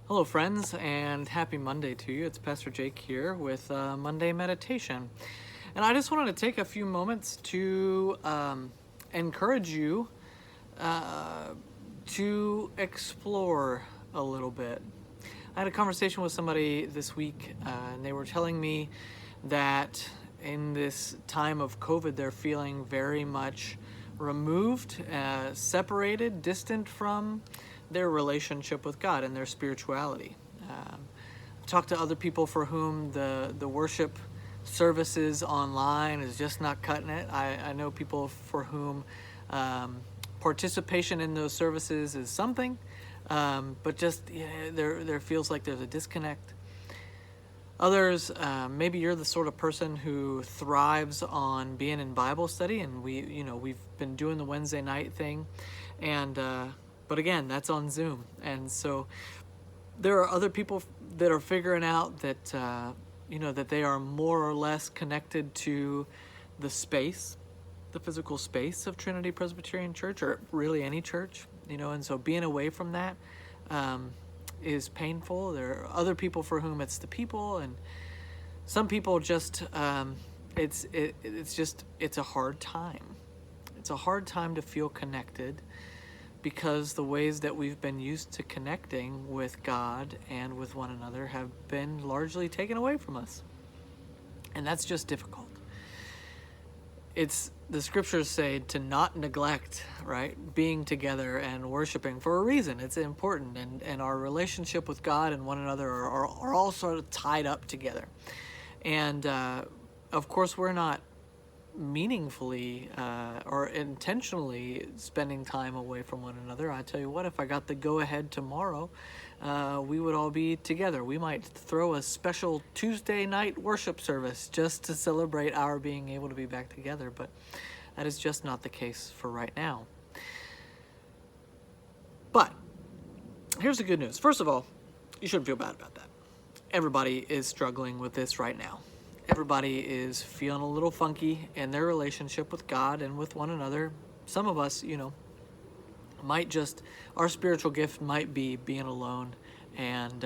Hello, friends, and happy Monday to you. It's Pastor Jake here with Monday Meditation. And I just wanted to take a few moments to encourage you to explore a little bit. I had a conversation with somebody this week, and they were telling me that in this time of COVID, they're feeling very much removed, separated, distant from their relationship with God and their spirituality. I've talked to other people for whom the worship services online is just not cutting it. I know people for whom participation in those services is something, but just there feels like there's a disconnect. Others, maybe you're the sort of person who thrives on being in Bible study, and we've been doing the Wednesday night thing, and but again, that's on Zoom, and so there are other people that are figuring out that that they are more or less connected to the space, the physical space of Trinity Presbyterian Church, or really any church, and so being away from that is painful. There are other people for whom it's the people, and some people just it's a hard time. It's a hard time to feel connected because the ways that we've been used to connecting with God and with one another have been largely taken away from us. And that's just difficult. It's the scriptures say to not neglect, right? Being together and worshiping for a reason. It's important, and our relationship with God and one another are all sort of tied up together. And of course, we're not meaningfully or intentionally spending time away from one another. I tell you what, if I got the go-ahead tomorrow, we would all be together. We might throw a special Tuesday night worship service just to celebrate our being able to be back together, but that is just not the case for right now. But here's the good news. First of all, you shouldn't feel bad about that. Everybody is struggling with this right now. Everybody is feeling a little funky in their relationship with God and with one another. Some of us, our spiritual gift might be being alone and,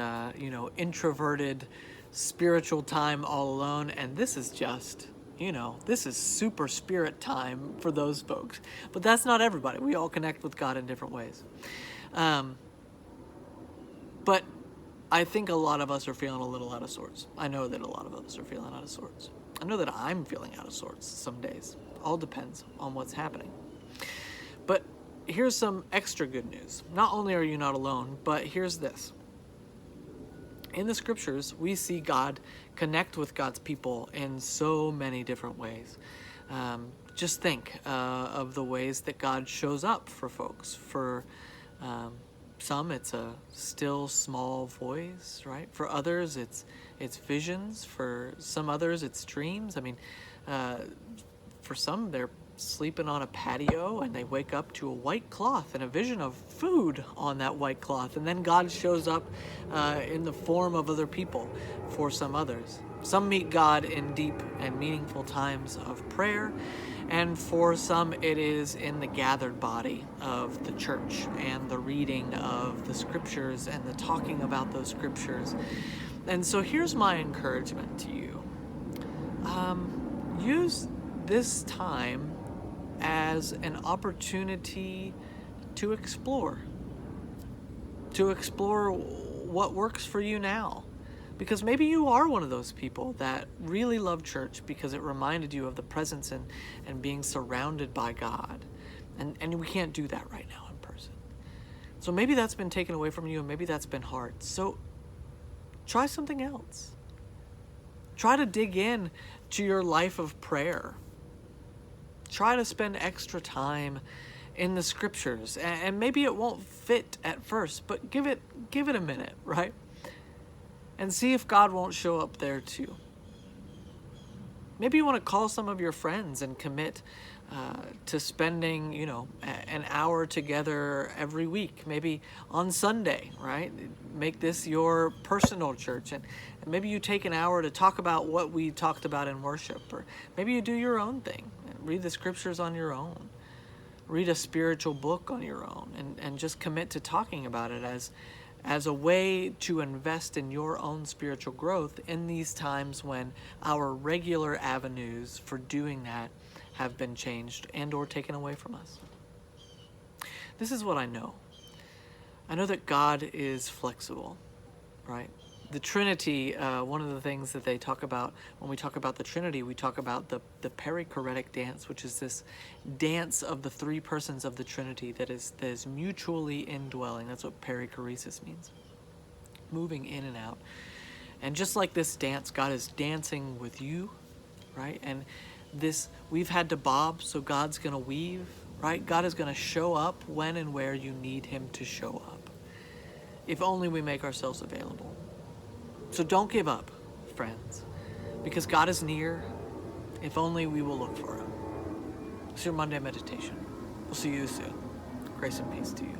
introverted spiritual time all alone. And this is just, this is super spirit time for those folks. But that's not everybody. We all connect with God in different ways. But I think a lot of us are feeling a little out of sorts. I know that a lot of us are feeling out of sorts. I know that I'm feeling out of sorts some days. All depends on what's happening. But here's some extra good news. Not only are you not alone, but here's this. In the scriptures, we see God connect with God's people in so many different ways. Just think of the ways that God shows up for folks. For some, it's a still small voice, right? For others, it's visions. For some others, it's dreams. I mean, for some, they're sleeping on a patio and they wake up to a white cloth and a vision of food on that white cloth. And then God shows up in the form of other people for some others. Some meet God in deep and meaningful times of prayer. And for some, it is in the gathered body of the church and the reading of the scriptures and the talking about those scriptures. And so here's my encouragement to you. Use this time as an opportunity to explore what works for you now. Because maybe you are one of those people that really love church because it reminded you of the presence and being surrounded by God. And we can't do that right now in person. So maybe that's been taken away from you, and maybe that's been hard. So try something else. Try to dig in to your life of prayer. Try to spend extra time in the scriptures. And maybe it won't fit at first, but give it a minute, right? And see if God won't show up there too. Maybe you want to call some of your friends and commit to spending, an hour together every week, maybe on Sunday, right? Make this your personal church. And maybe you take an hour to talk about what we talked about in worship. Or maybe you do your own thing. Read the scriptures on your own. Read a spiritual book on your own. And just commit to talking about it as a way to invest in your own spiritual growth in these times when our regular avenues for doing that have been changed and or taken away from us. This is what I know. I know that God is flexible, right? The Trinity, one of the things that they talk about when we talk about the Trinity, we talk about the perichoretic dance, which is this dance of the three persons of the Trinity that is mutually indwelling. That's what perichoresis means, moving in and out. And just like this dance, God is dancing with you, right? And this, we've had to bob, so God's going to weave, right? God is going to show up when and where you need him to show up, if only we make ourselves available. So don't give up, friends, because God is near, if only we will look for him. It's your Monday meditation. We'll see you soon. Grace and peace to you.